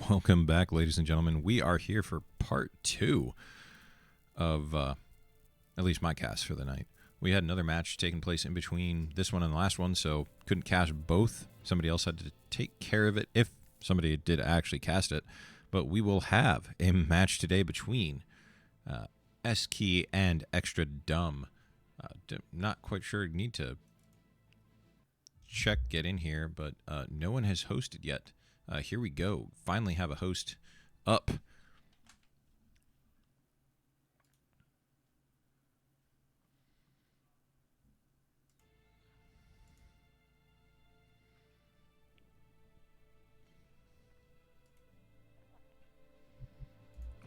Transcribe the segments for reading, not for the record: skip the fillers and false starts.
Welcome back, ladies and gentlemen. We are here for part two of at least my cast for the night. We had another match taking place in between this one and the last one, so couldn't cast both. Somebody else had to take care of it if somebody did actually cast it. But we will have a match today between S-Key and Extra Dumb. Not quite sure. Need to get in here, but no one has hosted yet. Here we go. Finally have a host up.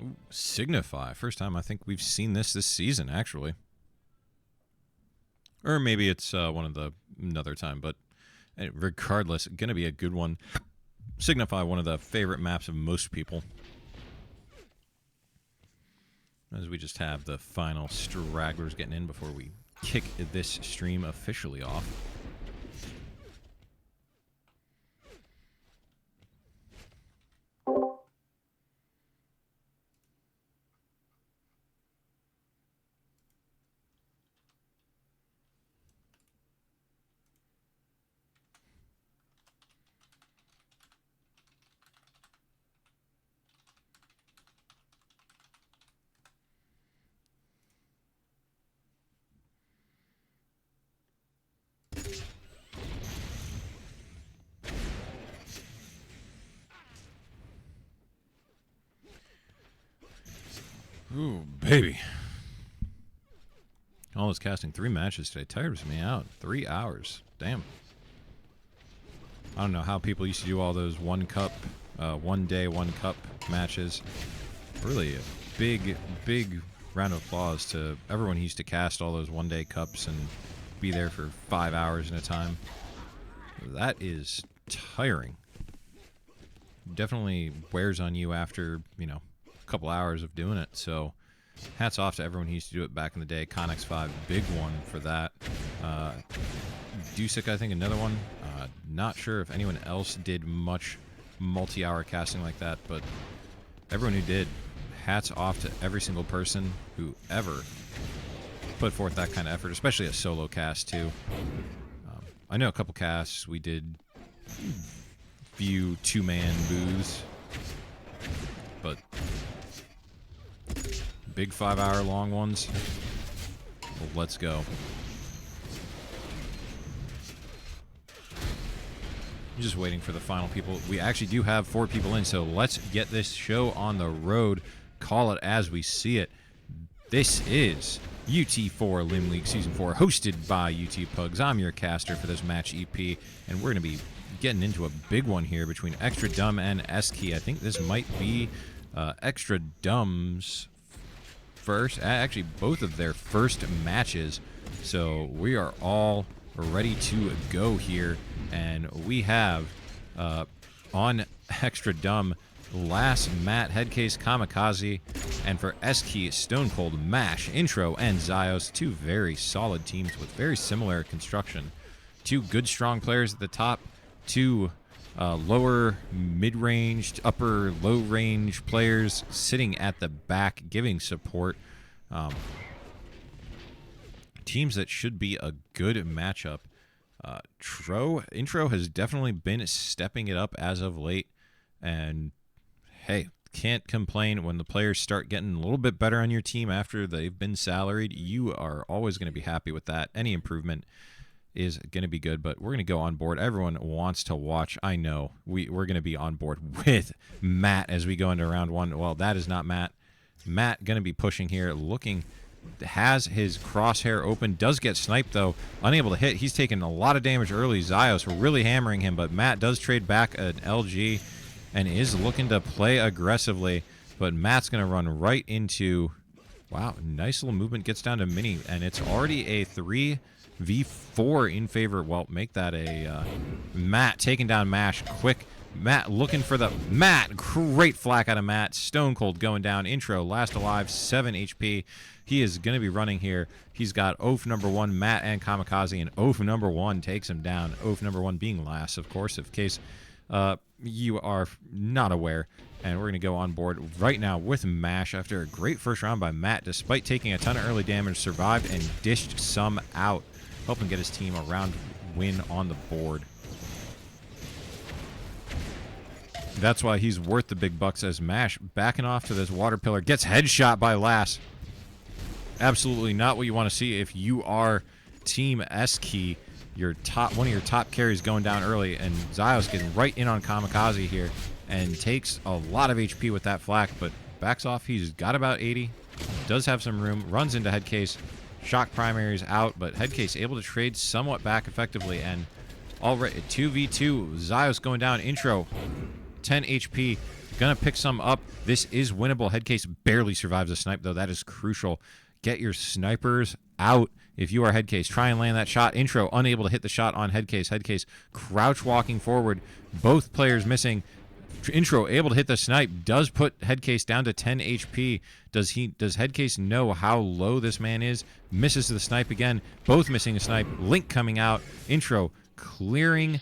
Ooh, Signify. First time I think we've seen this season, actually. Or maybe it's one of the another time, but regardless, going to be a good one. Signify, one of the favorite maps of most people. As we just have the final stragglers getting in before we kick this stream officially off. Ooh, baby. All this casting 3 matches today tires me out. 3 hours. Damn. I don't know how people used to do all those 1 day, 1 cup matches. Really a big round of applause to everyone who used to cast all those 1-day cups and be there for 5 hours at a time. That is tiring. Definitely wears on you after, a couple hours of doing it. So hats off to everyone who used to do it back in the day. Connex 5, big one for that. Dusick, I think, another one. Not sure if anyone else did much multi-hour casting like that, but everyone who did, hats off to every single person who ever put forth that kind of effort, especially a solo cast too. I know a couple casts we did few 2-man booths, but big 5-hour long ones, well, let's go. I'm just waiting for the final people. We actually do have 4 people in, so let's get this show on the road. Call it as we see it. This is UT4 Elim League Season 4, hosted by UTPugs. I'm your caster for this match EP, and we're going to be getting into a big one here between Extra Dumb and S-Key. I think this might be Extra Dumb's first, actually both of their first matches. So we are all ready to go here, and we have on Extra Dumb Last Matt, Headcase, Kamikaze, and for S-Key, Stone Cold, Mash, Intro, and Zyos. 2 very solid teams with very similar construction. 2 good, strong players at the top. 2 lower, mid-range, upper, low-range players sitting at the back, giving support. Teams that should be a good matchup. Intro has definitely been stepping it up as of late, and hey, can't complain when the players start getting a little bit better on your team after they've been salaried. You are always going to be happy with that. Any improvement is going to be good, but we're going to go on board. Everyone wants to watch. I know. We're going to be on board with Matt as we go into round 1. Well, that is not Matt. Matt going to be pushing here, looking, has his crosshair open, does get sniped though, unable to hit. He's taking a lot of damage early. Zyos really hammering him, but Matt does trade back an LG and is looking to play aggressively, but Matt's going to run right into, wow, nice little movement, gets down to Mini, and it's already a 3v4 in favor. Well, make that a Matt taking down Mash quick. Matt looking for the great flak out of Matt. Stone Cold going down. Intro last alive, 7 HP. He is going to be running here. He's got Oaf number 1, Matt and Kamikaze, and Oaf number 1 takes him down. Oaf number 1 being last, of course, in case You are not aware. And we're going to go on board right now with MASH after a great first round by Matt. Despite taking a ton of early damage, survived and dished some out, helping get his team a round win on the board. That's why he's worth the big bucks, as MASH backing off to this water pillar. Gets headshot by Lass. Absolutely not what you want to see if you are Team S-Key. One of your top carries going down early, and Zios getting right in on Kamikaze here and takes a lot of HP with that flak, but backs off. He's got about 80. Does have some room. Runs into Headcase. Shock primaries out, but Headcase able to trade somewhat back effectively, and already 2v2. Zios going down. Intro. 10 HP. Gonna pick some up. This is winnable. Headcase barely survives a snipe, though. That is crucial. Get your snipers out if you are Headcase. Try and land that shot. Intro unable to hit the shot on Headcase. Headcase crouch walking forward. Both players missing. Intro able to hit the snipe. Does put Headcase down to 10 HP. Does Headcase know how low this man is? Misses the snipe again. Both missing a snipe. Link coming out. Intro clearing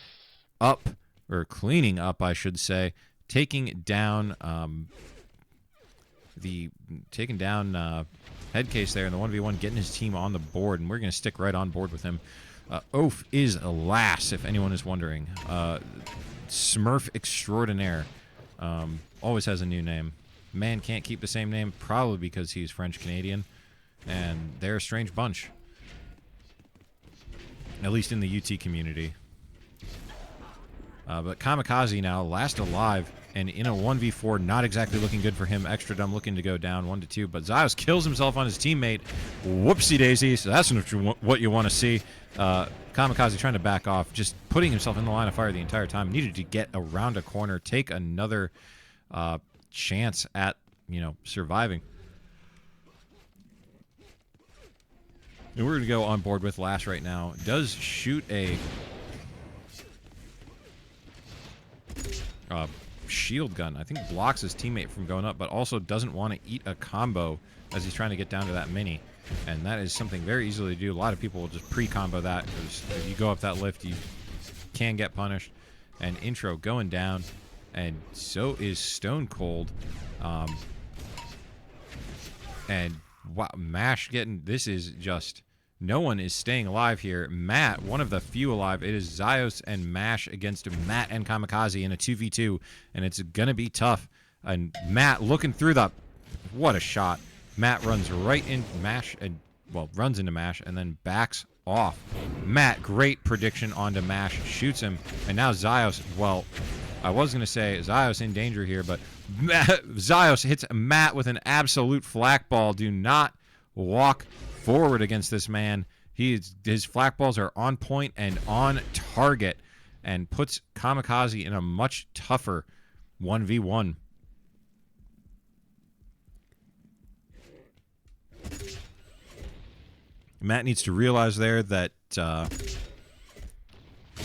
up, or cleaning up, I should say. Taking down Headcase there in the 1v1, getting his team on the board, and we're going to stick right on board with him. Oaf is Lass, if anyone is wondering. Smurf extraordinaire. Always has a new name. Man can't keep the same name, probably because he's French-Canadian, and they're a strange bunch. At least in the UT community. But Kamikaze now, last alive, and in a 1v4, not exactly looking good for him. Extra Dumb looking to go down 1-2, but Zios kills himself on his teammate. Whoopsie daisy, so that's what you want to see. Kamikaze trying to back off, just putting himself in the line of fire the entire time. Needed to get around a corner, take another chance at, surviving. And we're going to go on board with Lass right now. Does shoot a shield gun. I think blocks his teammate from going up, but also doesn't want to eat a combo as he's trying to get down to that mini. And that is something very easily to do. A lot of people will just pre-combo that, because if you go up that lift, you can get punished. And Intro going down, and so is Stone Cold. And wow, MASH getting, this is just, no one is staying alive here. Matt, one of the few alive. It is Zios and MASH against Matt and Kamikaze in a 2v2, and it's gonna be tough. And Matt looking through the, what a shot. Matt runs right in MASH, and runs into MASH and then backs off. Matt, great prediction onto MASH, shoots him, and now Zios, I was gonna say Zios in danger here, but Zios hits Matt with an absolute flak ball. Do not walk forward against this man. His flak balls are on point and on target, and puts Kamikaze in a much tougher 1v1. Matt needs to realize there that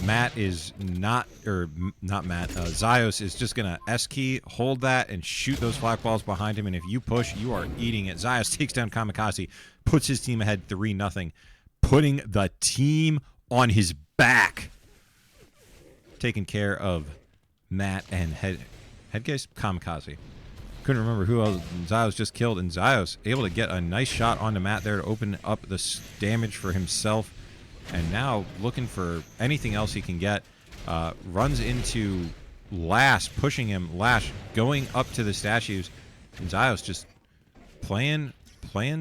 Matt is not, or not Matt, Zios is just going to S-key, hold that, and shoot those flak balls behind him, and if you push, you are eating it. Zios takes down Kamikaze, puts his team ahead 3-0, putting the team on his back. Taking care of Matt and Headcase? Kamikaze. Couldn't remember who else Zios just killed, and Zios able to get a nice shot onto Matt there to open up the damage for himself. And now looking for anything else he can get. Runs into Lass, pushing him. Lash going up to the statues. And Zios just playing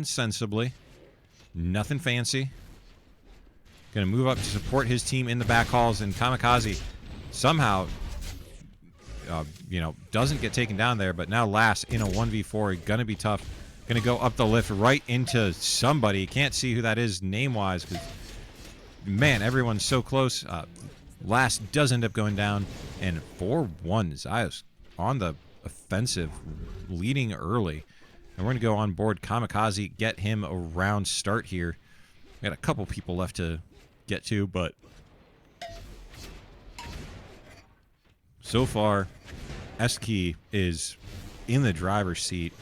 sensibly. Nothing fancy. Going to move up to support his team in the back halls. And Kamikaze somehow, doesn't get taken down there. But now Lass in a 1v4. Going to be tough. Going to go up the lift right into somebody. Can't see who that is name-wise, because man, everyone's so close. Last does end up going down, and 4-1. Zios on the offensive, leading early. And we're going to go on board Kamikaze, get him a round start here. We got a couple people left to get to, but so far, S-Key is in the driver's seat.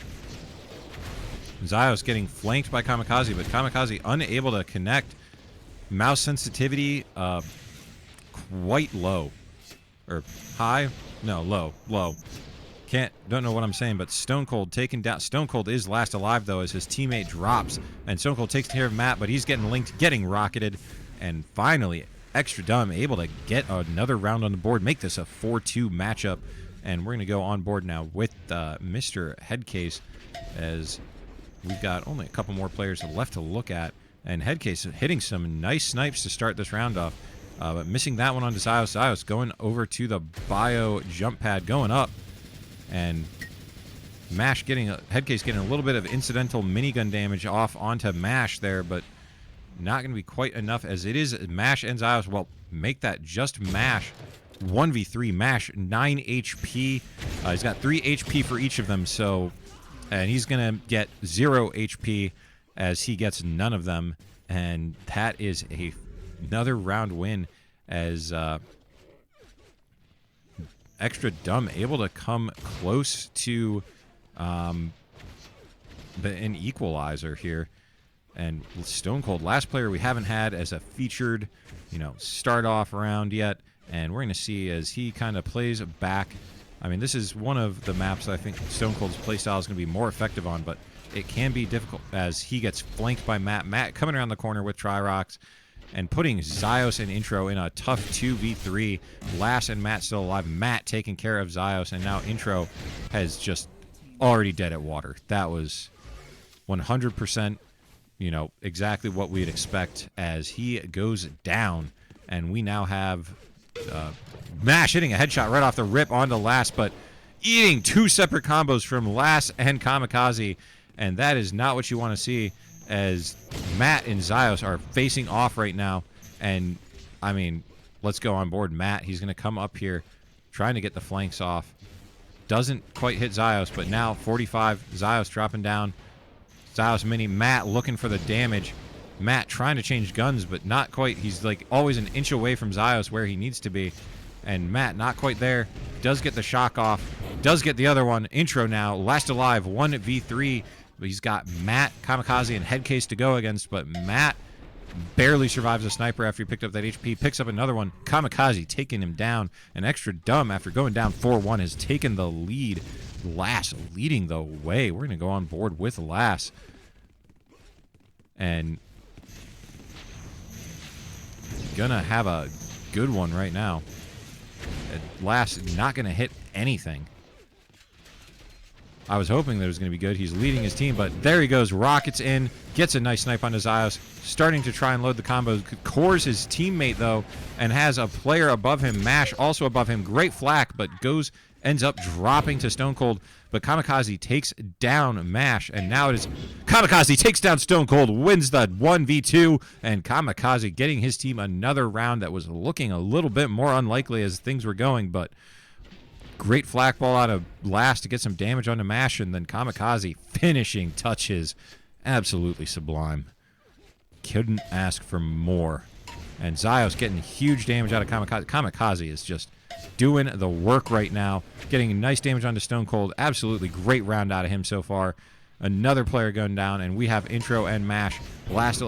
Zios getting flanked by Kamikaze, but Kamikaze unable to connect. Mouse sensitivity quite low. Or high? No, low. Low. Don't know what I'm saying, but Stone Cold taken down. Stone Cold is last alive, though, as his teammate drops. And Stone Cold takes care of Matt, but he's getting linked, getting rocketed. And finally, Extra Dumb able to get another round on the board, make this a 4-2 matchup. And we're going to go on board now with Mr. Headcase, as we've got only a couple more players left to look at. And Headcase hitting some nice snipes to start this round off. But missing that one on Zios. Zios going over to the bio jump pad, going up. And Mash Headcase getting a little bit of incidental minigun damage off onto Mash there, but not going to be quite enough, as it is Mash and Zios. Well, make that just Mash. 1v3 Mash, 9 HP. He's got 3 HP for each of them, so, and he's going to get 0 HP as he gets none of them. And that is another round win, as Extra Dumb able to come close to an equalizer here. And Stone Cold, last player we haven't had as a featured, start off round yet. And we're going to see as he kind of plays back. I mean, this is one of the maps that I think Stone Cold's playstyle is going to be more effective on, but it can be difficult as he gets flanked by Matt. Matt coming around the corner with Tri-Rocks and putting Zios and Intro in a tough 2v3. Lass and Matt still alive. Matt taking care of Zios, and now Intro has just already dead at water. That was 100%, exactly what we'd expect as he goes down. And we now have Mash hitting a headshot right off the rip onto Lass, but eating 2 separate combos from Lass and Kamikaze. And that is not what you want to see, as Matt and Zios are facing off right now. And, I mean, let's go on board Matt. He's going to come up here trying to get the flanks off. Doesn't quite hit Zios, but now 45. Zios dropping down. Zios mini. Matt looking for the damage. Matt trying to change guns, but not quite. He's like always an inch away from Zios where he needs to be. And Matt not quite there. Does get the shock off. Does get the other one. Intro now. Last alive. 1v3. But he's got Matt, Kamikaze, and Headcase to go against. But Matt barely survives a sniper after he picked up that HP. Picks up another one. Kamikaze taking him down. And Extra Dumb, after going down 4-1, has taken the lead. Lass leading the way. We're going to go on board with Lass. And gonna have a good one right now. Lass not gonna hit anything. I was hoping that it was gonna be good. He's leading his team, but there he goes. Rockets in, gets a nice snipe onto Zios, starting to try and load the combos. Cores his teammate though, and has a player above him. Mash also above him. Great flak, but ends up dropping to Stone Cold. But Kamikaze takes down Mash, and now it is Kamikaze takes down Stone Cold, wins the 1v2, and Kamikaze getting his team another round that was looking a little bit more unlikely as things were going, but great flak ball out of Lass to get some damage onto Mash, and then Kamikaze finishing touches. Absolutely sublime. Couldn't ask for more. And Zios getting huge damage out of Kamikaze. Kamikaze is just doing the work right now, getting nice damage onto Stone Cold. Absolutely great round out of him so far. Another player going down, and we have Intro and Mash. Last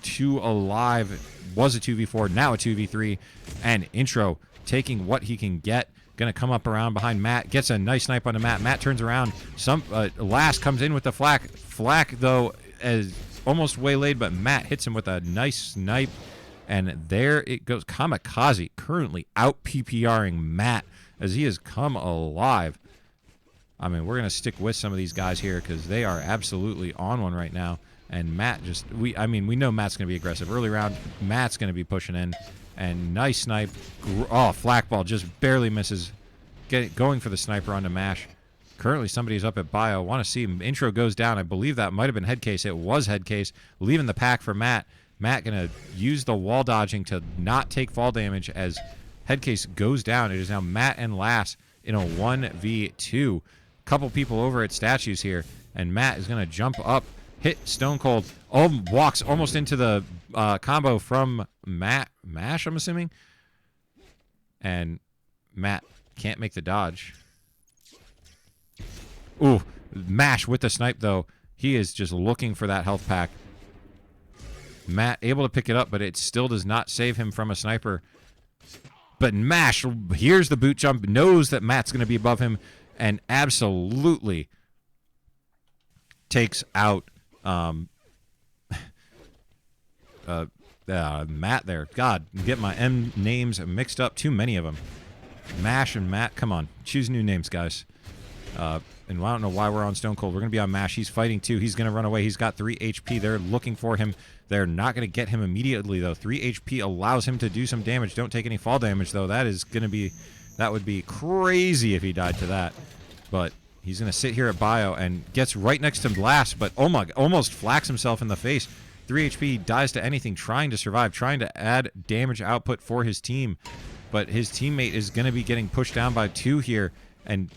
2 alive. Was a 2v4, now a 2v3, and Intro taking what he can get. Gonna come up around behind Matt, gets a nice snipe onto Matt. Matt turns around. Lass comes in with the flak. Flak though is almost waylaid, but Matt hits him with a nice snipe. And there it goes. Kamikaze currently out PPRing Matt as he has come alive. I mean, we're going to stick with some of these guys here because they are absolutely on one right now. And Matt we know Matt's going to be aggressive. Early round, Matt's going to be pushing in. And nice snipe. Oh, flak ball just barely misses. Going for the sniper onto Mash. Currently, somebody's up at bio. Want to see him. Intro goes down. I believe that might have been Headcase. It was Headcase. Leaving the pack for Matt. Matt going to use the wall dodging to not take fall damage as Headcase goes down. It is now Matt and Lass in a 1v2. Couple people over at statues here, and Matt is going to jump up, hit Stone Cold, walks almost into the combo from Mash, I'm assuming. And Matt can't make the dodge. Ooh, Mash with the snipe, though. He is just looking for that health pack. Matt able to pick it up, but it still does not save him from a sniper. But Mash hears the boot jump, knows that Matt's going to be above him, and absolutely takes out Matt there. God, get my M names mixed up. Too many of them. Mash and Matt. Come on. Choose new names, guys. And I don't know why we're on Stone Cold. We're going to be on Mash. He's fighting too. He's going to run away. He's got 3 HP. They're looking for him. They're not going to get him immediately, though. 3 HP allows him to do some damage. Don't take any fall damage, though. That is going to be... That would be crazy if he died to that. But he's going to sit here at Bio and gets right next to Blast, but oh my, almost flaks himself in the face. 3 HP, dies to anything, trying to survive, trying to add damage output for his team. But his teammate is going to be getting pushed down by 2 here.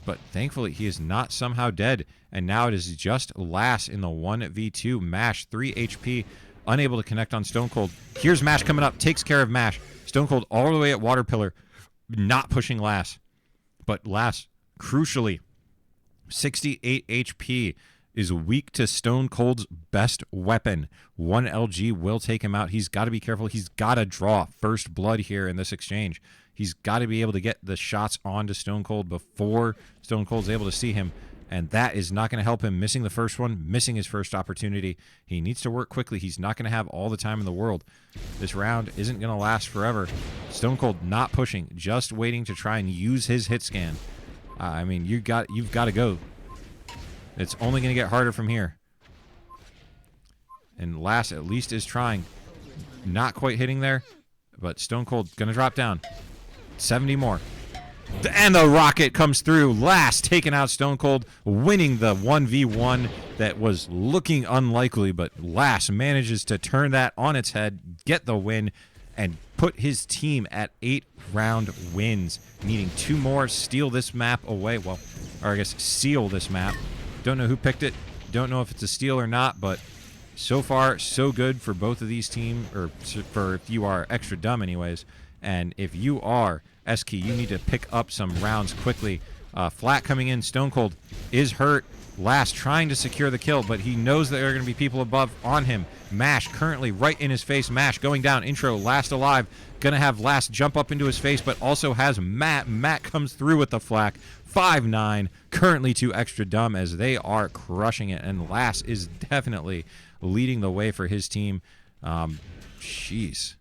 But thankfully, he is not somehow dead. And now it is just Lass in the 1v2. Mash, 3 HP, unable to connect on Stone Cold. Here's Mash coming up, takes care of Mash. Stone Cold all the way at Water Pillar, not pushing Lass. But Lass, crucially, 68 HP, is weak to Stone Cold's best weapon. 1 LG will take him out. He's got to be careful. He's got to draw first blood here in this exchange. He's got to be able to get the shots onto Stone Cold before Stone Cold's able to see him, and that is not going to help him. Missing the first one, missing his first opportunity. He needs to work quickly. He's not going to have all the time in the world. This round isn't going to last forever. Stone Cold not pushing, just waiting to try and use his hit scan. I mean, you've got to go. It's only going to get harder from here. And Lass at least is trying. Not quite hitting there, but Stone Cold going to drop down. 70 more. And the rocket comes through. Lass taking out Stone Cold, winning the 1v1 that was looking unlikely, but Lass manages to turn that on its head, get the win, and put his team at 8 round wins, needing 2 more, steal this map away. Well, or I guess seal this map. Don't know who picked it. Don't know if it's a steal or not, but so far, so good for both of these teams, or for if you are extra dumb anyways. And if you are S-Key, you need to pick up some rounds quickly. Flat coming in. Stone Cold is hurt. Lass trying to secure the kill, but he knows that there are going to be people above on him. Mash currently right in his face. Mash going down. Intro, Last alive. Going to have Lass jump up into his face, but also has Matt. Matt comes through with the flak. 5-9. Currently 2 extra dumb as they are crushing it. And Lass is definitely leading the way for his team. Jeez.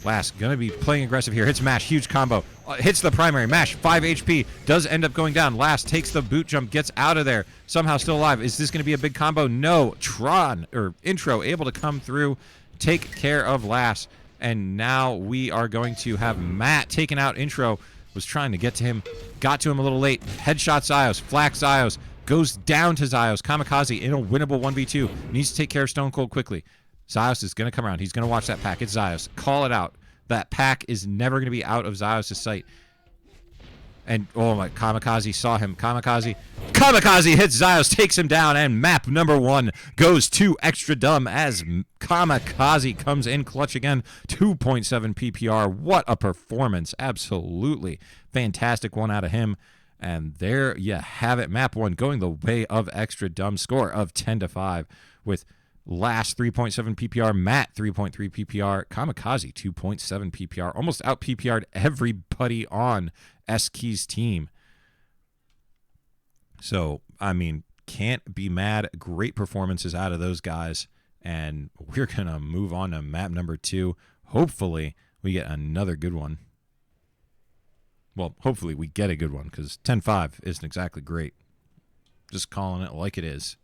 Lass gonna be playing aggressive here. Hits Mash, huge combo. Hits the primary. Mash, 5 HP, does end up going down. Lass takes the boot jump, gets out of there. Somehow still alive. Is this gonna be a big combo? No. Intro able to come through, take care of Lass. And now we are going to have Matt taken out. Intro was trying to get to him. Got to him a little late. Headshot Zyos, flak Zyos. Goes down to Zyos. Kamikaze in a winnable 1v2. Needs to take care of Stone Cold quickly. Zyos is going to come around. He's going to watch that pack. It's Zyos. Call it out. That pack is never going to be out of Zyos' sight. And, oh my, Kamikaze saw him. Kamikaze hits Zyos, takes him down, and map number 1 goes to extra dumb as Kamikaze comes in clutch again. 2.7 PPR. What a performance. Absolutely fantastic one out of him. And there you have it. Map 1 going the way of extra dumb. Score of 10-5 with Last 3.7 PPR, Matt 3.3 PPR, Kamikaze 2.7 PPR. Almost out PPR'd everybody on S-Key's team. So, I mean, can't be mad. Great performances out of those guys. And we're going to move on to map number 2. Hopefully, we get another good one. Well, hopefully we get a good one, because 10-5 isn't exactly great. Just calling it like it is.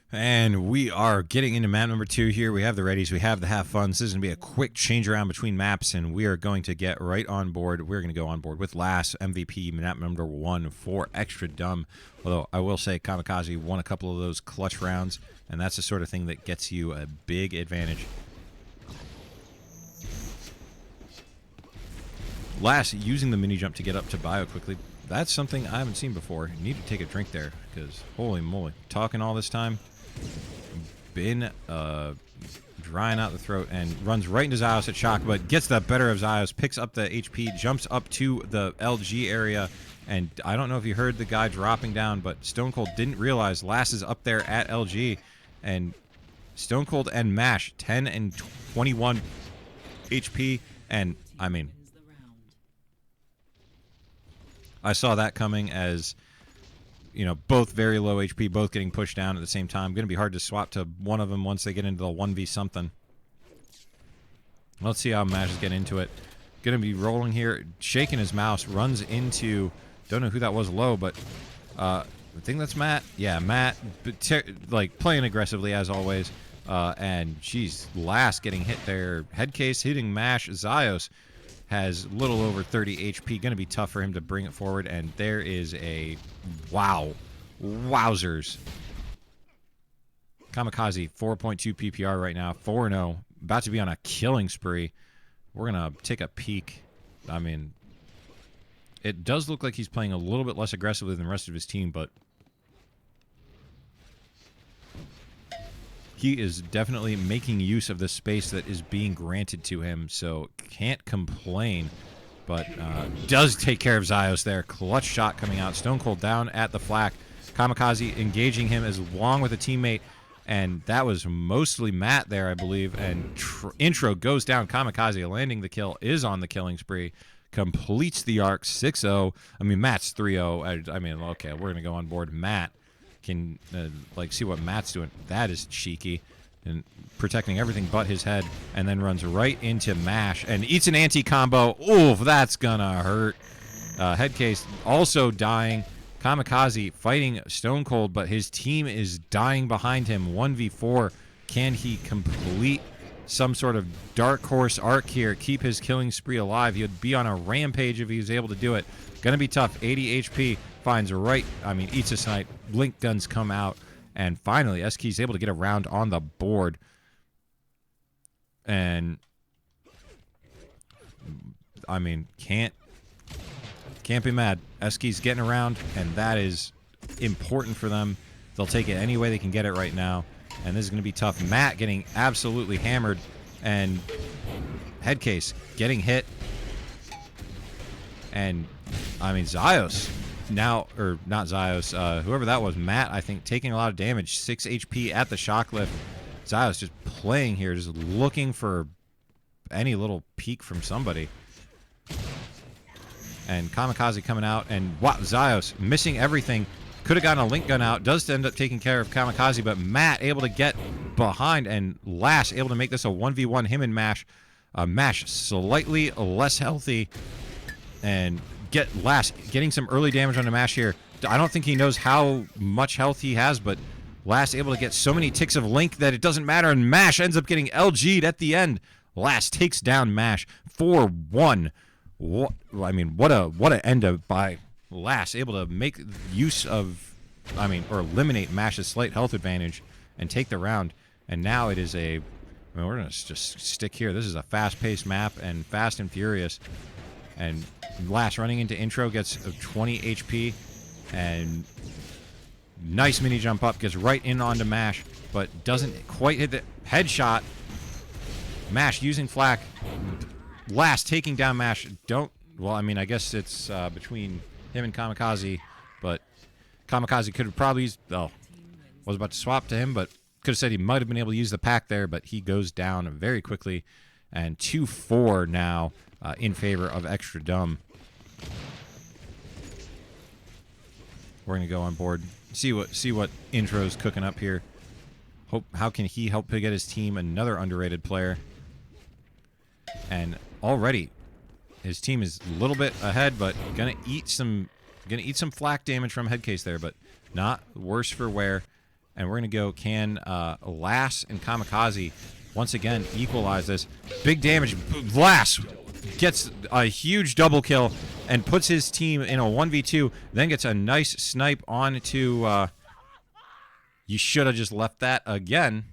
And we are getting into map number 2 here. We have the readies. We have the have fun. This is going to be a quick change around between maps, and we are going to get right on board. We're going to go on board with last MVP, map number 1 for Extra Dumb. Although I will say Kamikaze won a couple of those clutch rounds, and that's the sort of thing that gets you a big advantage. Last, using the mini jump to get up to bio quickly. That's something I haven't seen before. You need to take a drink there, because holy moly. Talking all this time. Been drying out the throat and runs right into Zyos at shock, but gets the better of Zyos, picks up the HP, jumps up to the LG area, and I don't know if you heard the guy dropping down, but Stone Cold didn't realize Lass is up there at LG, and Stone Cold and Mash 10 and 21 HP, and I mean, I saw that coming as, you know, both very low HP, both getting pushed down at the same time. Going to be hard to swap to one of them once they get into the 1v something. Let's see how Mash is getting into it. Going to be rolling here, shaking his mouse, runs into, don't know who that was low, but I think that's Matt. Yeah, Matt, like playing aggressively as always. And she's last getting hit there. Headcase hitting Mash. Zyos has a little over 30 HP. Going to be tough for him to bring it forward. And there is a... wow. Wowzers. Kamikaze, 4.2 PPR right now. 4-0. About to be on a killing spree. We're going to take a peek. I mean, it does look like he's playing a little bit less aggressively than the rest of his team, but he is definitely making use of the space that is being granted to him, so can't complain, but does take care of Zyos there. Clutch shot coming out. Stone Cold down at the flak. Kamikaze engaging him as long with a teammate, and that was mostly Matt there, I believe, and intro goes down. Kamikaze landing the kill, is on the killing spree, completes the arc 6-0. I mean, Matt's 3-0. I mean, okay, we're going to go on board. Matt can like see what Matt's doing. That is cheeky and protecting everything but his head, and then runs right into Mash and eats an anti-combo. Oof, that's gonna hurt. Headcase also dying. Kamikaze fighting Stone Cold, but his team is dying behind him. 1v4. Can he complete some sort of dark horse arc here, keep his killing spree alive? He would be on a rampage if he was able to do it. Gonna be tough. 80 HP. Finds right, I mean, eats a snipe. Blink guns come out, and finally S-Key's able to get a round on the board. And I mean, can't be mad. S-Key's getting around, and that is important for them. They'll take it any way they can get it right now, and this is going to be tough. Matt getting absolutely hammered, and Headcase getting hit, and I mean, Zyos now, or not Zyos, whoever that was, Matt, I think, taking a lot of damage. 6 HP at the shock lift. Zyos just playing here, just looking for any little peek from somebody. And Kamikaze coming out, and wow, Zyos missing everything. Could have gotten a link gun out. Does end up taking care of Kamikaze, but Matt able to get behind, and Lash able to make this a 1v1, him and Mash. Mash slightly less healthy, and Lash getting some early damage on the Mash here. I don't think he knows how much health he has, but Lash able to get so many ticks of Link that it doesn't matter, and Mash ends up getting LG'd at the end. Lash takes down Mash 4-1. What, I mean, what a end up by Lash, able to make use of, I mean, or eliminate Mash's slight health advantage and take the round. And now it is a, I mean, we're going to just stick here. This is a fast-paced map and fast and furious. And Lash running into intro gets 20 HP, and nice mini jump up, gets right in onto Mash, but doesn't quite hit the headshot. Mash using flak. Lash taking down Mash. Well, I mean, I guess it's between him and Kamikaze, but Kamikaze could have probably was about to swap to him, but could have said he might have been able to use the pack there, but he goes down very quickly. And 2-4 now in favor of Extra Dumb. We're going to go on board, see what Intro's cooking up here. How can he help get his team another underrated player? And already his team is a little bit ahead, but gonna eat some flak damage from Headcase there, but not worse for wear. And we're going to go, can Lass and Kamikaze once again equalize this? Big damage. Lass gets a huge double kill and puts his team in a 1v2, then gets a nice snipe onto... you should have just left that again.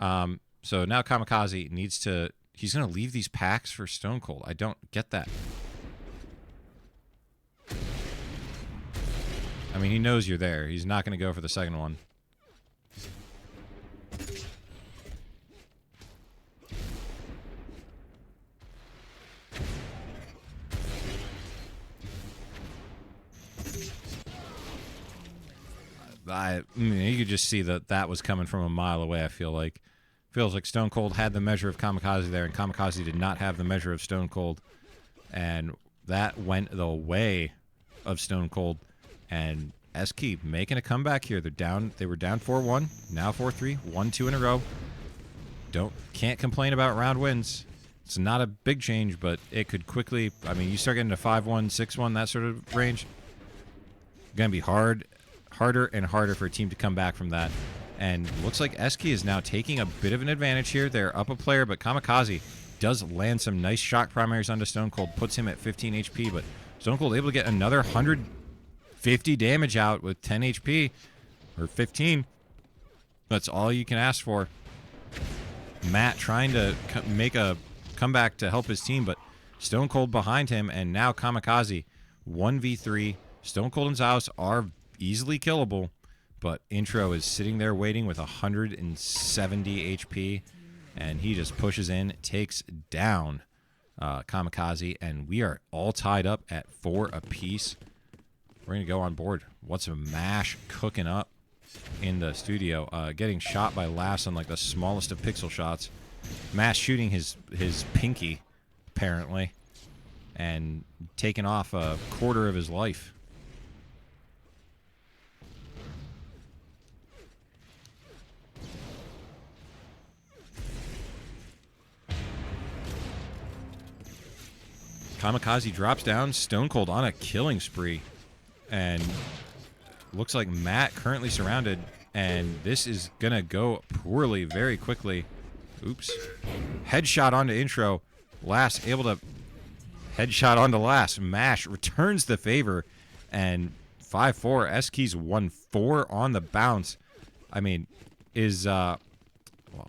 So now Kamikaze needs to... He's going to leave these packs for Stone Cold. I don't get that. I mean, he knows you're there. He's not going to go for the second one. I mean, you could just see that was coming from a mile away, I feel like. Feels like Stone Cold had the measure of Kamikaze there, and Kamikaze did not have the measure of Stone Cold. And that went the way of Stone Cold. And Eski making a comeback here. They were down 4-1, now 4-3, 1-2 in a row. Can't complain about round wins. It's not a big change, but it could quickly... I mean, you start getting to 5-1, 6-1, that sort of range. Going to be harder and harder for a team to come back from that. And looks like Eski is now taking a bit of an advantage here. They're up a player, but Kamikaze does land some nice shock primaries onto Stone Cold, puts him at 15 HP, but Stone Cold able to get another 150 damage out with 10 HP, or 15. That's all you can ask for. Matt trying to make a comeback to help his team, but Stone Cold behind him, and now Kamikaze 1v3. Stone Cold and Zaus are easily killable, but Intro is sitting there waiting with 170 HP, and he just pushes in, takes down Kamikaze, and we are all tied up at 4 apiece. We're going to go on board. What's a Mash cooking up in the studio? Getting shot by Lass on like the smallest of pixel shots. Mash shooting his pinky, apparently, and taking off a quarter of his life. Kamikaze drops down, Stone Cold on a killing spree. And looks like Matt currently surrounded, and this is going to go poorly very quickly. Oops. Headshot onto Intro. Lass able to headshot onto Lass. Mash returns the favor, and 5-4. Eski's 1-4 on the bounce. I mean, well,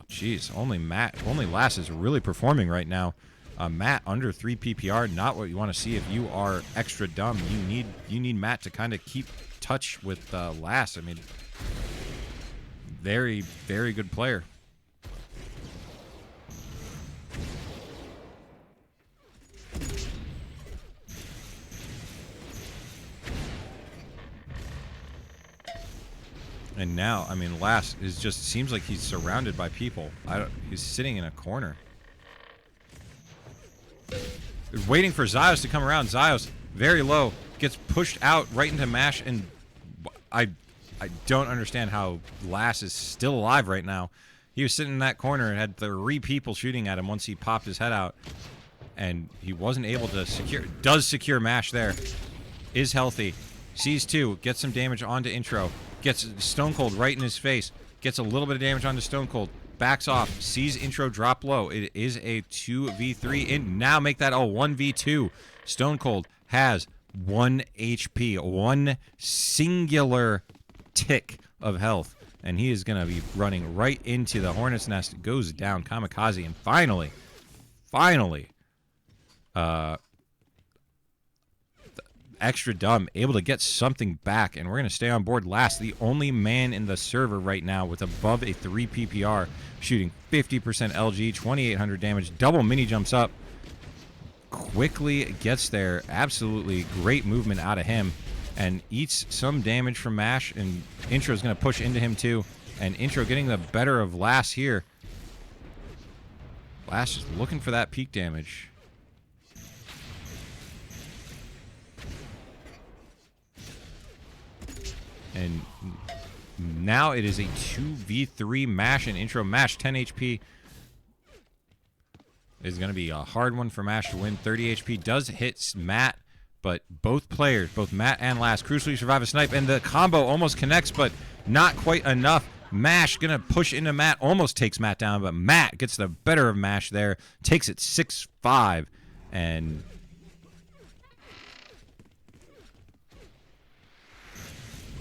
geez, only Lass is really performing right now. Matt under 3 PPR, not what you want to see if you are extra dumb. You need Matt to kind of keep touch with Lass. I mean, very, very good player. And now, I mean, Lass is just seems like he's surrounded by people. He's sitting in a corner. Waiting for Zios to come around. Zios, very low, gets pushed out right into Mash, and I don't understand how Lass is still alive right now. He was sitting in that corner and had 3 people shooting at him once he popped his head out, and he wasn't able to secure. Does secure Mash there. Is healthy. Sees 2, gets some damage onto Intro. Gets Stone Cold right in his face. Gets a little bit of damage onto Stone Cold. Backs off, sees Intro drop low. It is a 2v3, and now make that a 1v2. Stone Cold has 1 HP, 1 singular tick of health, and he is going to be running right into the Hornet's Nest. Goes down, Kamikaze, and finally, extra dumb, able to get something back, and we're going to stay on board last. The only man in the server right now with above a 3 PPR, shooting 50% LG, 2,800 damage, double mini jumps up, quickly gets there. Absolutely great movement out of him, and eats some damage from Mash, and Intro is going to push into him too, and Intro getting the better of Lass here. Lass is looking for that peak damage. And now it is a 2v3 Mash and Intro. Mash 10 HP. Is going to be a hard one for Mash to win. 30 HP does hit Matt, but both players, both Matt and Lass, crucially survive a snipe, and the combo almost connects, but Not quite enough. Mash gonna push into Matt, almost takes Matt down, but Matt gets the better of Mash there, takes it 6-5, and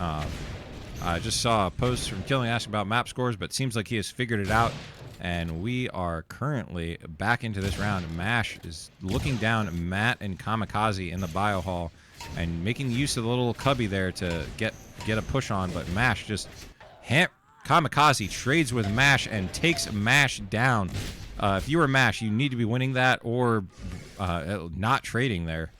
I just saw a post from Killing asking about map scores, but it seems like he has figured it out, and we are currently back into this round. Mash is looking down Matt and Kamikaze in the bio hall and making use of the little cubby there to get a push on, but Mash just Kamikaze trades with Mash and takes Mash down. If you were Mash, you need to be winning that or not trading there.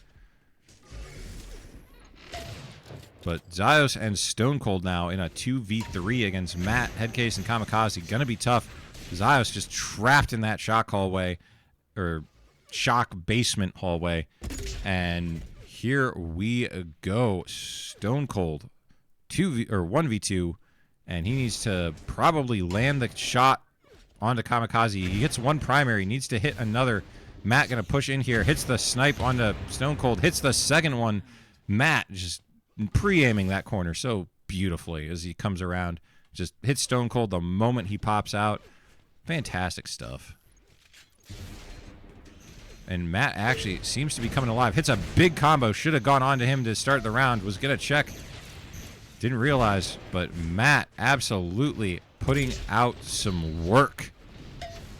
But Zios and Stone Cold now in a 2v3 against Matt, Headcase, and Kamikaze. Gonna be tough. Zios just trapped in that shock hallway, or shock basement hallway. And here we go. Stone Cold 1v2. And he needs to probably land the shot onto Kamikaze. He hits one primary, needs to hit another. Matt going to push in here, hits the snipe onto Stone Cold, hits the second one. Matt just pre-aiming that corner so beautifully as he comes around. Just hits Stone Cold the moment he pops out. Fantastic stuff. And Matt actually seems to be coming alive. Hits a big combo. Should have gone on to him to start the round. Was going to check. Didn't realize, but Matt absolutely putting out some work.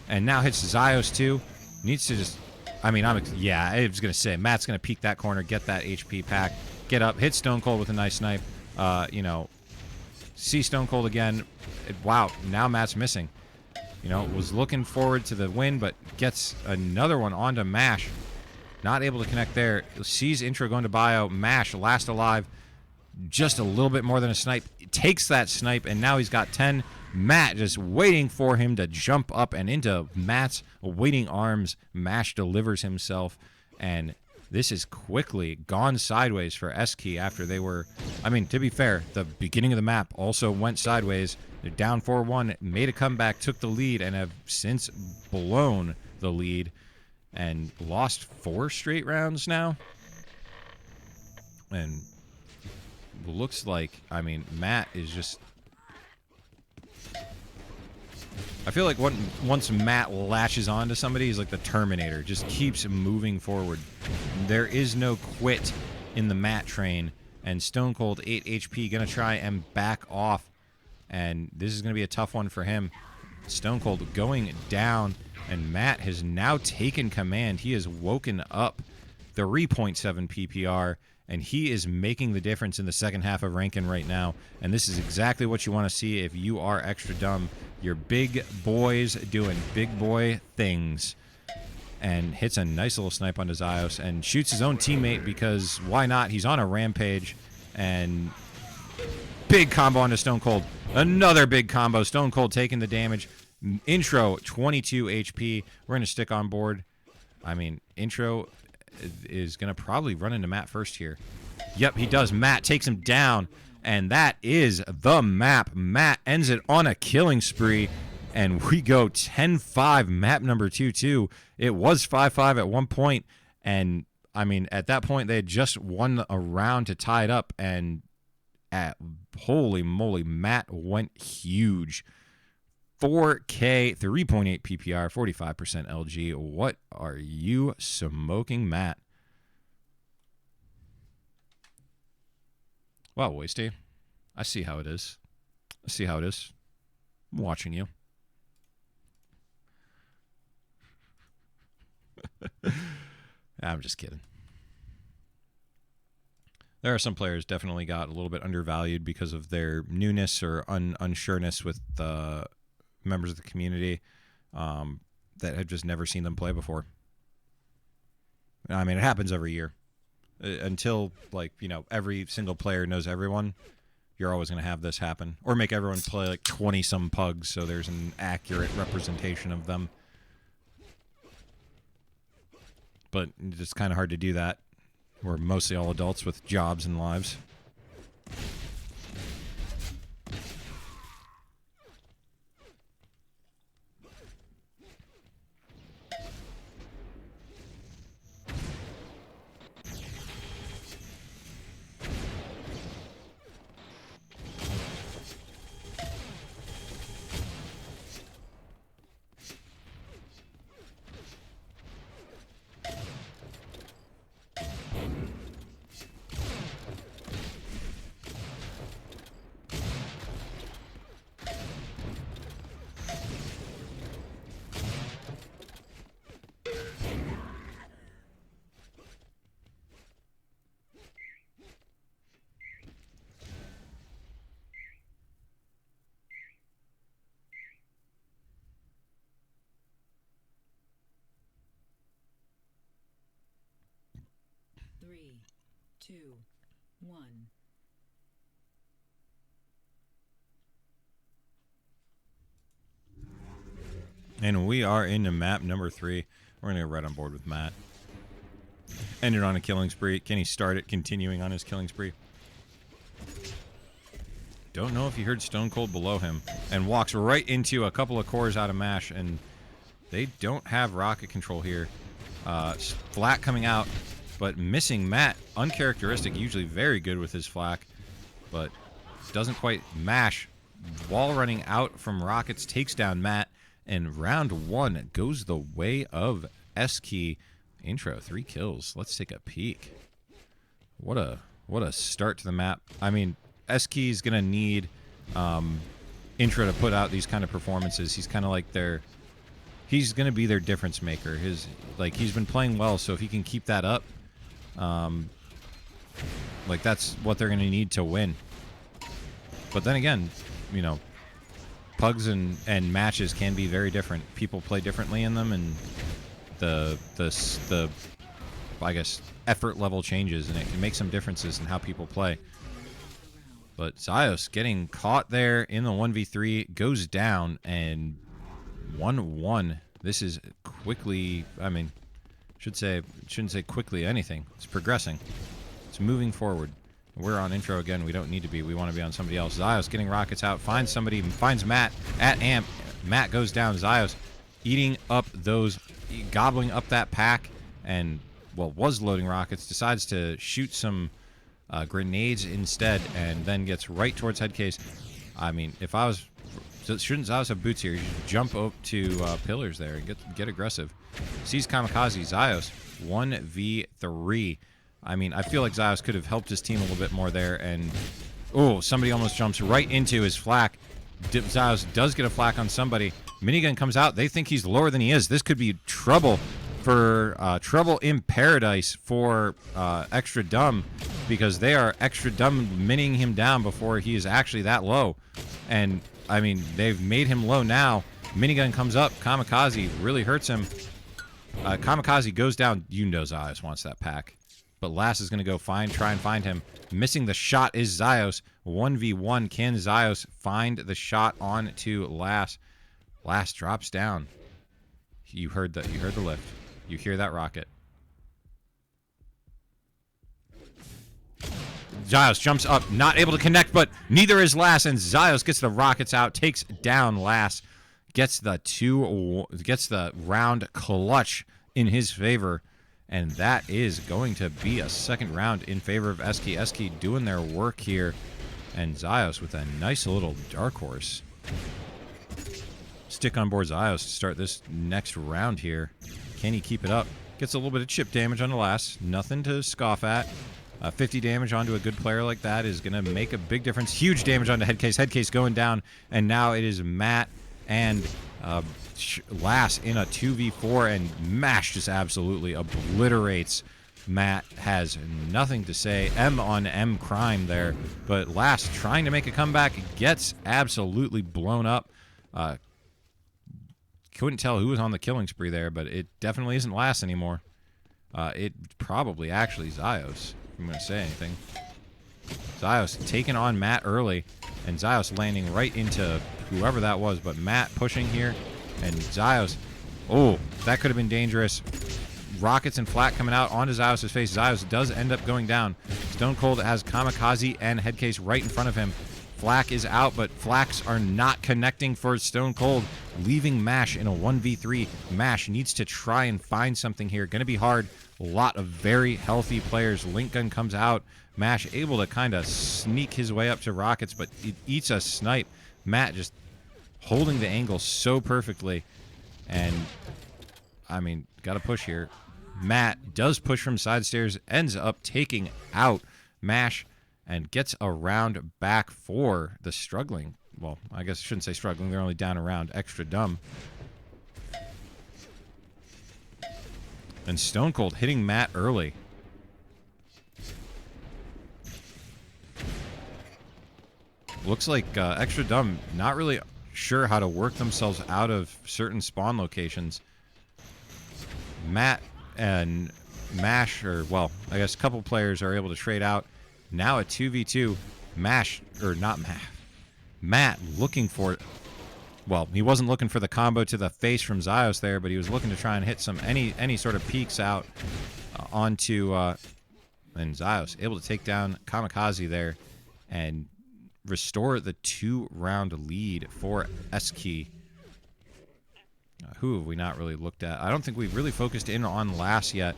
And now hits Zios too. Needs to just, I mean, I was going to say, Matt's going to peek that corner, get that HP pack, get up, hit Stone Cold with a nice snipe. See Stone Cold again. Wow, now Matt's missing. Was looking forward to the win, but gets another one onto Mash. Not able to connect there. Sees intro going to bio. Mash, last alive. Just a little bit more than a snipe. Takes that snipe, and now he's got 10. Matt just waiting for him to jump up and into Matt's waiting arms. Mash delivers himself, and this is quickly gone sideways for S-Key after they were... I mean, to be fair, the beginning of the map also went sideways. They're down 4-1, made a comeback, took the lead, and have since blown the lead and lost 4 straight rounds now. And... looks like, I mean, Matt is just... I feel like once Matt latches onto somebody, he's like the Terminator. Just keeps moving forward. There is no quit in the Matt train. And Stone Cold, 8 HP, going to try and back off. And this is going to be a tough one for him. Stone Cold going down. And Matt has now taken command. He has woken up 3.7 PPR. And he is making the difference in the second half of Rankin right now. And this is exactly what you want to see if you are extra dumb. Your big boys doing big boy things. And hits a nice little snipe onto Zios and shoots his own teammate because why not? He's on a rampage. And big combo onto Stone Cold. Another big combo. Stone Cold taking the damage. Intro, 22 HP. We're going to stick on board. I mean, Intro... is going to probably run into Matt first here. Yep, he does. Matt takes him down, and that is the map. Matt ends it on a killing spree, and we go 10-5, map number 2-2. It was 5-5 at one point, and, I mean, at that point, they had just won a round to tie it up, and holy moly, Matt went huge. 4K, 3.8 PPR, 45% LG. What are you smoking, Matt? Wow, Wasty. I see how it is. I see how it is. I'm watching you. I'm just kidding. There are some players definitely got a little bit undervalued because of their newness or unsureness with members of the community that have just never seen them play before. I mean, it happens every year. Until, like, you know, every single player knows everyone, you're always going to have this happen. Or make everyone play, like, 20-some pugs so there's an accurate representation of them. But it's kind of hard to do that. We're mostly all adults with jobs and lives. 3, 2, 1. And we are into map number 3. We're going to go right on board with Matt. Ended on a killing spree. Can he start it, continuing on his killing spree? Don't know if he heard Stone Cold below him. And walks right into a couple of cores out of MASH. And they don't have rocket control here. Flak coming out, but missing Matt. Uncharacteristic, usually very good with his flak. But doesn't quite MASH. Wall running out from rockets takes down Matt. And round 1 goes the way of S-Key. Intro, 3 kills. Let's take a peek. What a start to the map. I mean, S-Key's gonna need Intro to put out these kind of performances. He's kind of like he's gonna be their difference maker. He's been playing well, so if he can keep that up, like that's what they're gonna need to win. But then again, you know, pugs and matches can be very different. People play differently in them, and the I guess effort level changes, and it can make some differences in how people play. But Zios getting caught there in the 1v3 goes down, and 1-1. This is quickly. I mean, shouldn't say quickly anything. It's progressing. It's moving forward. We're on intro again. We don't need to be. We want to be on somebody else. Zios getting rockets out. Finds somebody. Finds Matt at amp. Matt goes down. Zios eating up those, gobbling up that pack, and, well, was loading rockets. Decides to shoot some grenades instead, and then gets right towards Headcase. I mean, if I was... Shouldn't Zios have boots here? You should jump up to pillars there and get aggressive. Sees Kamikaze. Zios 1v3. I mean, I feel like Zios could have helped his team a little bit more there, and oh, somebody almost jumps right into his flak. Zios does get a flak on somebody. Minigun comes out. They think he's lower than he is. This could be trouble in paradise for Extra Dumb, because they are Extra Dumb mining him down before he is actually that low. And I mean, they've made him low now. Minigun comes up. Kamikaze really hurts him. Kamikaze goes down. You know Zios wants that pack. But Lass is going to go try and find him. Missing the shot is Zios. 1v1. Can Zios find the shot on to Lass? Lass drops down. You heard the lift. You hear that rocket. Zios jumps up, not able to connect, but neither is Lass, and Zios gets the rockets out, takes down Lass, gets the round clutch in his favor. And that is going to be a second round in favor of S-Key. S-Key doing their work here. And Zios with a nice little dark horse. Stick on board Zios to start this next round here. Can he keep it up? Gets a little bit of chip damage on the last. Nothing to scoff at. 50 damage onto a good player like that is going to make a big difference. Huge damage onto Headcase. Headcase going down. And now it is Matt and... Lass in a 2v4, and MASH just absolutely obliterates. Matt has nothing to say. M on M crime there, but Lass trying to make a comeback gets absolutely blown up. Couldn't tell who was on the killing spree there, but it definitely isn't Lass anymore. It probably actually Zios, if I'm going to say anything. Zios taking on Matt early, and Zios landing right into whoever that was, but Matt pushing here, and Zios, oh, that could have been dangerous. Rockets and Flak coming out onto Zios' face. Zios does end up going down. Stone Cold has Kamikaze and Headcase right in front of him. Flak is out, but Flaks are not connecting for Stone Cold, leaving MASH in a 1v3. MASH needs to try and find something here. Going to be hard. A lot of very healthy players. Link Gun comes out. MASH able to kind of sneak his way up to Rockets, but it eats a snipe. Matt just holding the angle so perfectly. And, I mean, got to push here. Matt does push from side stairs, ends up taking out MASH, and gets a round back for the struggling. Well, I guess I shouldn't say struggling. They're only down a round. Extra Dumb. And Stone Cold hitting Matt early. Looks like Extra Dumb not really sure how to work themselves out of certain spawn locations. Matt and Mash, or, well, I guess a couple players are able to trade out. Now a 2v2. Mash, or not Mash. Matt looking for, well, he wasn't looking for the combo to the face from Zyos there, but he was looking to try and hit some any sort of peeks out onto, and Zyos able to take down Kamikaze there and restore the 2-round lead for Eski. Who have we not really looked at? I don't think we've really focused in on Lass yet.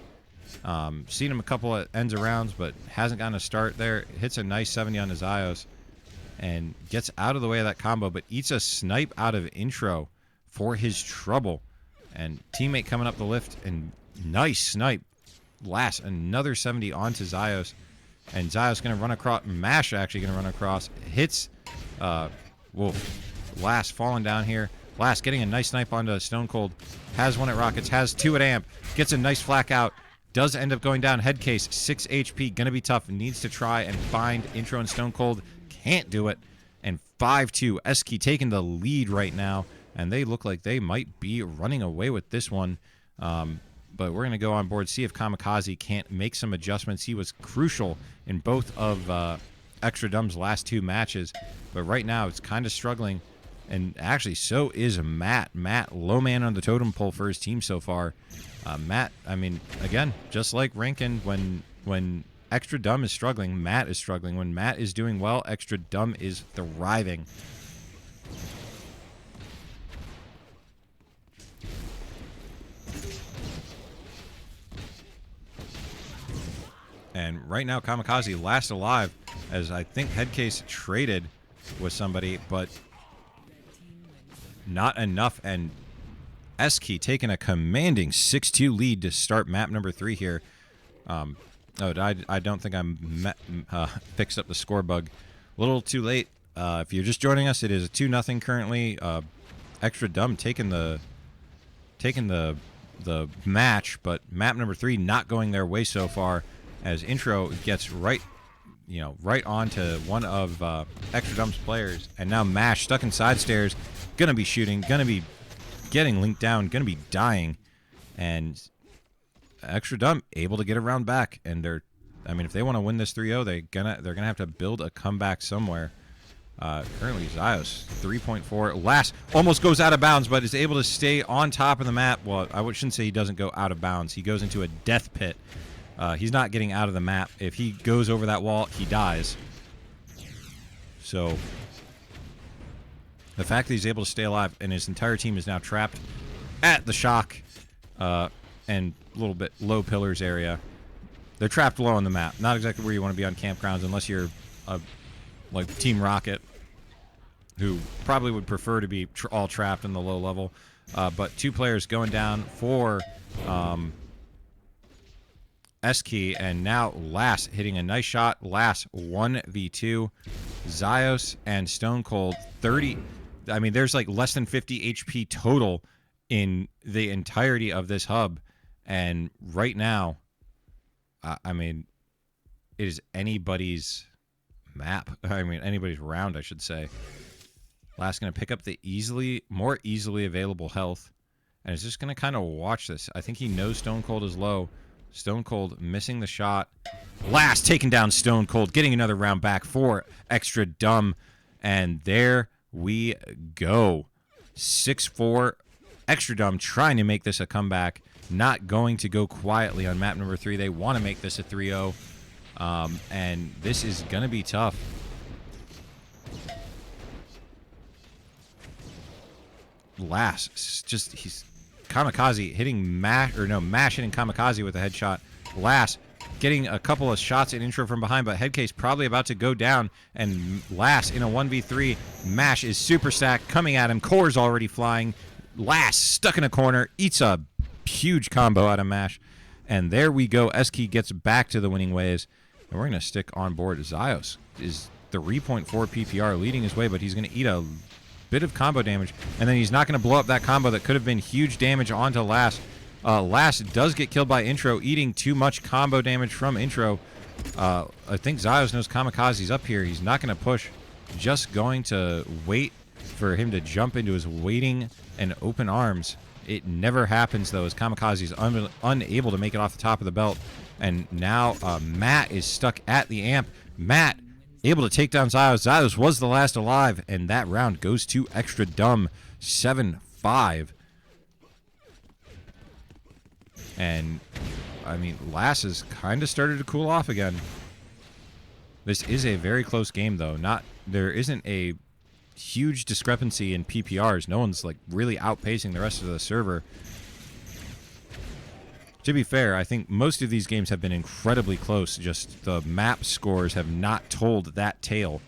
Seen him a couple of ends of rounds, but hasn't gotten a start there. Hits a nice 70 on his Zyos and gets out of the way of that combo, but eats a snipe out of intro for his trouble. And teammate coming up the lift, and nice snipe. Lass, another 70 onto Zyos. And Zyos going to run across. Mash actually going to run across. Hits Wolf. Lass falling down here. Lass getting a nice snipe onto Stone Cold. Has one at Rockets. Has two at Amp. Gets a nice flak out. Does end up going down. Head case. 6 HP. Going to be tough. Needs to try and find Intro and Stone Cold. Can't do it. And 5-2. Eski taking the lead right now. And they look like they might be running away with this one. But we're going to go on board, see if Kamikaze can't make some adjustments. He was crucial in both of Extra Dumb's last 2 matches. But right now, it's kind of struggling. And actually, so is Matt. Matt, low man on the totem pole for his team so far. Matt, I mean, again, just like Rankin, when Extra Dumb is struggling, Matt is struggling. When Matt is doing well, Extra Dumb is thriving. And right now, Kamikaze last alive, as I think Headcase traded with somebody, but not enough. And Eski taking a commanding 6-2 lead to start map number 3 here. I don't think I fixed up the score bug. A little too late. If you're just joining us, it is a 2-0 currently. Extra Dumb taking the match, but map number 3 not going their way so far, as Intro gets right onto one of Extra Dumb's players, and now Mash stuck in side stairs, gonna be shooting, gonna be getting linked down, gonna be dying, and Extra Dumb able to get a round back, and if they want to win this 3-0, they're gonna have to build a comeback somewhere. Currently Zyos 3.4. Lass almost goes out of bounds, but is able to stay on top of the map. Well, I shouldn't say he doesn't go out of bounds. He goes into a death pit. He's not getting out of the map. If he goes over that wall, he dies. So the fact that he's able to stay alive and his entire team is now trapped at the shock and a little bit low pillars area. They're trapped low on the map. Not exactly where you want to be on campgrounds unless you're like Team Rocket, who probably would prefer to be all trapped in the low level. But 2 players going down for Eski, and now Lass hitting a nice shot. Lass 1v2. Zyos and Stone Cold 30. I mean, there's like less than 50 HP total in the entirety of this hub. And right now, I mean, it is anybody's map. I mean, anybody's round, I should say. Lass going to pick up the more easily available health. And is just going to kind of watch this. I think he knows Stone Cold is low. Stone Cold missing the shot. Lass taking down Stone Cold, getting another round back for Extra Dumb. And there we go. 6-4. Extra Dumb trying to make this a comeback. Not going to go quietly on map number 3. They want to make this a 3-0. And this is going to be tough. Lass, he's Kamikaze hitting Mash hitting Kamikaze with a headshot. Lass getting a couple of shots at Intro from behind, but Headcase probably about to go down, and Lass in a 1v3. Mash is super stacked, coming at him. Core's already flying. Lass stuck in a corner, eats a huge combo out of Mash, and there we go. Eski gets back to the winning ways, and we're going to stick on board. Zyos is 3.4 PPR leading his way, but he's going to eat a bit of combo damage, and then he's not going to blow up that combo that could have been huge damage onto Lass. Lass does get killed by Intro, eating too much combo damage from Intro. I think Zyos knows Kamikaze's up here. He's not going to push, just going to wait for him to jump into his waiting and open arms. It never happens, though, as Kamikaze is unable to make it off the top of the belt. And now Matt is stuck at the amp. Matt able to take down Zyos. Zyos was the last alive, and that round goes to Extra Dumb, 7-5. And, I mean, Lass has kind of started to cool off again. This is a very close game, though. There isn't a huge discrepancy in PPRs. No one's like really outpacing the rest of the server. To be fair, I think most of these games have been incredibly close. Just the map scores have not told that tale.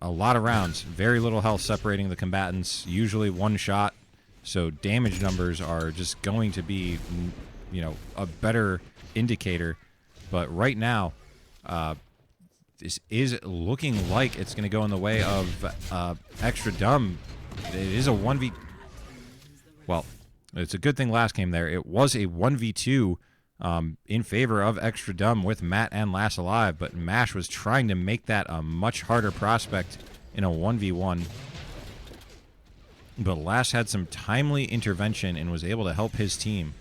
A lot of rounds, very little health separating the combatants, usually one shot. So damage numbers are just going to be, you know, a better indicator. But right now, this is looking like it's going to go in the way of Extra Dumb. It is a 1v... Well, it's a good thing last game there. It was a 1v2 in favor of Extra Dumb with Matt and Lass alive, but Mash was trying to make that a much harder prospect in a 1v1. But Lass had some timely intervention and was able to help his team.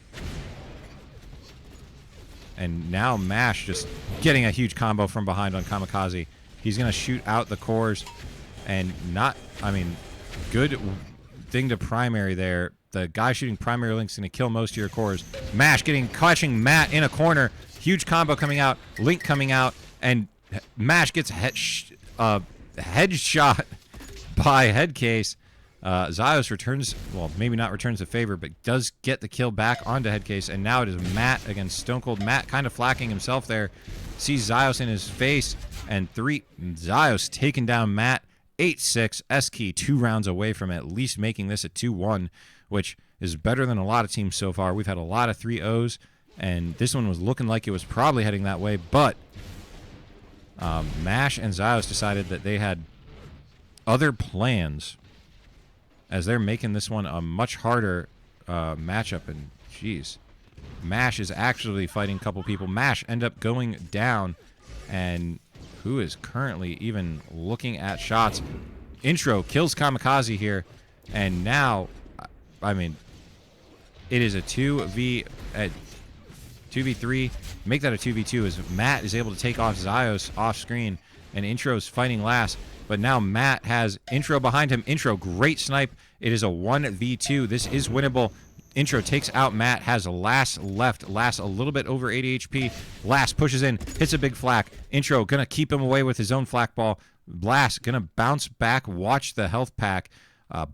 And now Mash just getting a huge combo from behind on Kamikaze. He's going to shoot out the cores and not, I mean, good thing to primary there. The guy shooting primary link's going to kill most of your cores. Mash catching Matt in a corner. Huge combo coming out. Link coming out. And Mash gets headshot by Headcase. Zyos returns, well, maybe not returns the favor, but does get the kill back onto Headcase. And now it is Matt against Stone Cold. Matt kind of flacking himself there. Sees Zyos in his face. And Zyos taking down Matt. 8-6. S-Key 2 rounds away from at least making this a 2-1, which is better than a lot of teams so far. We've had a lot of 3-0s, and this one was looking like it was probably heading that way, but Mash and Zyos decided that they had other plans as they're making this one a much harder matchup, and jeez. Mash is actually fighting a couple people. Mash end up going down, and who is currently even looking at shots. Intro kills Kamikaze here, and now, I mean, it is a 2v3. Make that a 2v2 as Matt is able to take off Zyos off screen, and Intro's fighting last. But now Matt has Intro behind him. Intro, great snipe. It is a 1v2. This is winnable. Intro takes out Matt, has Lass left. Lass a little bit over 80 HP. Lass pushes in, hits a big flak. Intro gonna keep him away with his own flak ball. Lass gonna bounce back, watch the health pack.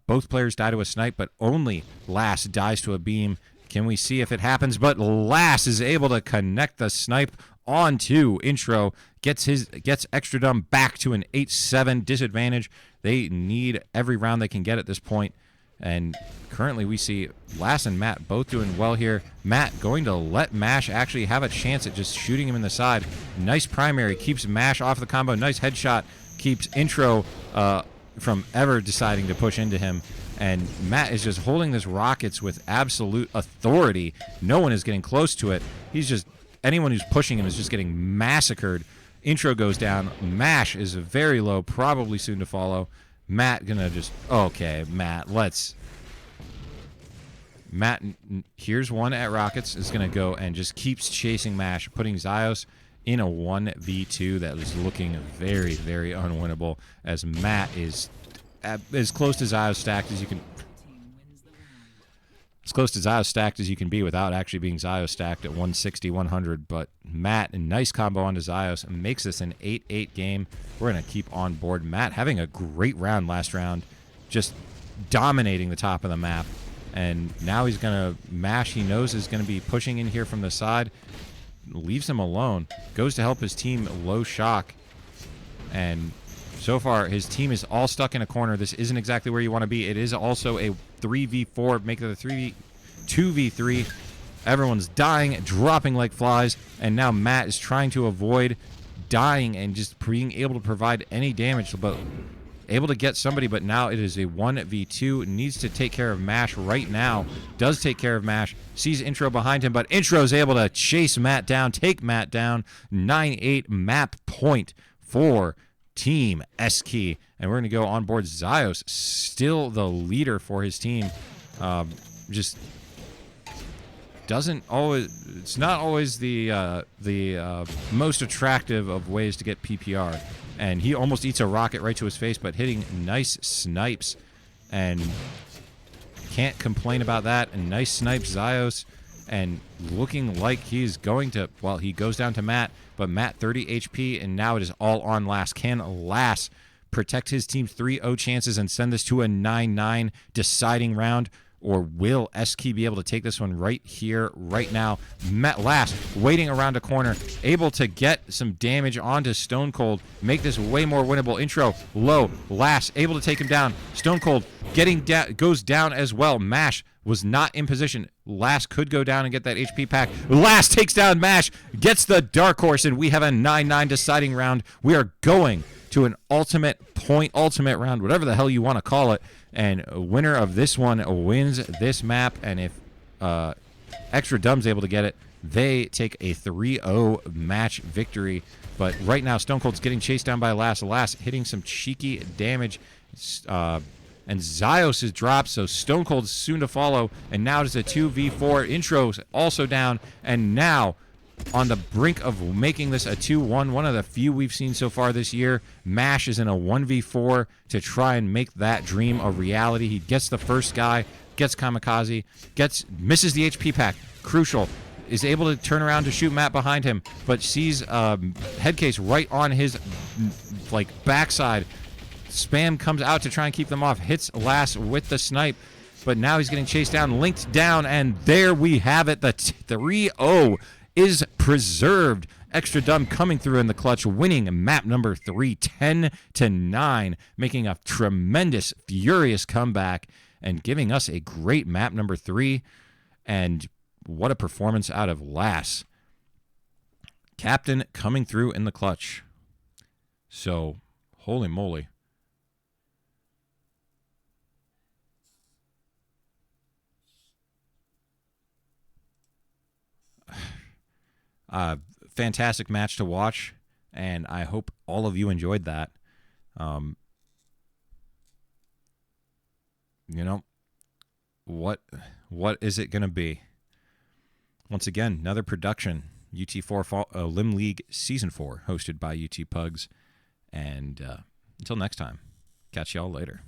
Both players die to a snipe, but only Lass dies to a beam. Can we see if it happens? But Lass is able to connect the snipe onto Intro. Gets Extra Dumb back to an 8-7 disadvantage. They need every round they can get at this point. And currently we see Lass and Matt both doing well here. Matt going to let Mash actually have a chance at just shooting him in the side. Nice primary. Keeps Mash off the combo. Nice headshot. Keeps Intro from ever deciding to push into him. And Matt is just holding this Rockets with absolute authority. No one is getting close to it. Anyone who's pushing him is just getting massacred. Intro goes down. Mash is very low, probably soon to follow. Matt gonna just... Okay, Matt, Matt, here's one at Rockets, is gonna go and just keeps chasing Mash, putting Zyos in a 1v2 that was looking very, very unwinnable, as Matt is as close to Zyos stacked as you can... As close to Zyos stacked as you can be without actually being Zyos stacked at 160, 100. But Matt, a nice combo onto Zyos, makes this an 8-8 game. We're going to keep on board. Matt having a great round last round, just dominating the top of the map. And now he's going to Mash. He knows is going to be pushing in here from the side. Leaves him alone. Goes to help his team low shock. And so far, his team is all stuck in a corner. This isn't exactly where you want to be. It is also a 3v4, make it a 2v3. Everyone's dying, dropping like flies, and now Matt is trying to avoid dying and just being able to provide any damage, but able to get somebody, but now it is a 1v2. Needs to take care of Mash right now. Does take care of Mash. Sees Intro behind him, but Intro is able to chase Matt down, take Matt down. 9-8 map point for Team S-Key. And we're going to go on board Zyos, still the leader for his team. Just doesn't always. It's not always the most attractive of ways to get PPR. And he almost eats a rocket right to his face, but hitting nice snipes, and can't complain about that. And nice snipes, Zios, and looking like he's going to. Well, he goes down to Matt, but Matt 30 HP, and now it is all on Lass. Can Lass protect his team's 3-0 chances and send this to a 9-9 deciding round? Or will Eski be able to take this one right here, right now? Matt Lass waiting around a corner, able to get some damage onto Stone Cold, make this way more winnable. Intro low, Lass able to take him down. Stone Cold getting down, goes down as well. Mash was not in position. Lass could go down and get that HP pack. Lass takes down Mash, gets the Dark Horse, and we have a 9-9 deciding round. We are going to an ultimate round, whatever the hell you want to call it. And winner of this one wins this map. And if Extra Dumb's able to get it, they take a 3-0 match victory. But right now, Stone Cold's getting chased down by Lass. Lass hitting some cheeky damage. And Zios is dropped, so Stone Cold's soon to follow. And now it is a 2v4. Intro's also down. And now, on the brink of making this a 2-1, one of the few we've seen so far this year, Mash is in a 1v4 to try and make that dream a reality. He gets the first guy, gets Kamikaze, misses the HP pack. Crucial. Is able to turn around to shoot Matt behind him, but sees Headcase right on his backside. Spam comes out to try and keep them off. Hits Lass with the snipe, but now he's getting chased down, linked down, and there we have it. The 3-0 is preserved. Extra Dumb coming through in the clutch, winning map number 3, 10-9, making a tremendous, furious comeback and giving us a great map number 3. And what a performance out of Lass. Captain coming through in the clutch. So, holy moly. Fantastic match to watch, and I hope all of you enjoyed that. What is it going to be? Once again, another production, UT4 Elim League Season 4, hosted by UTPugs. And until next time, catch y'all later.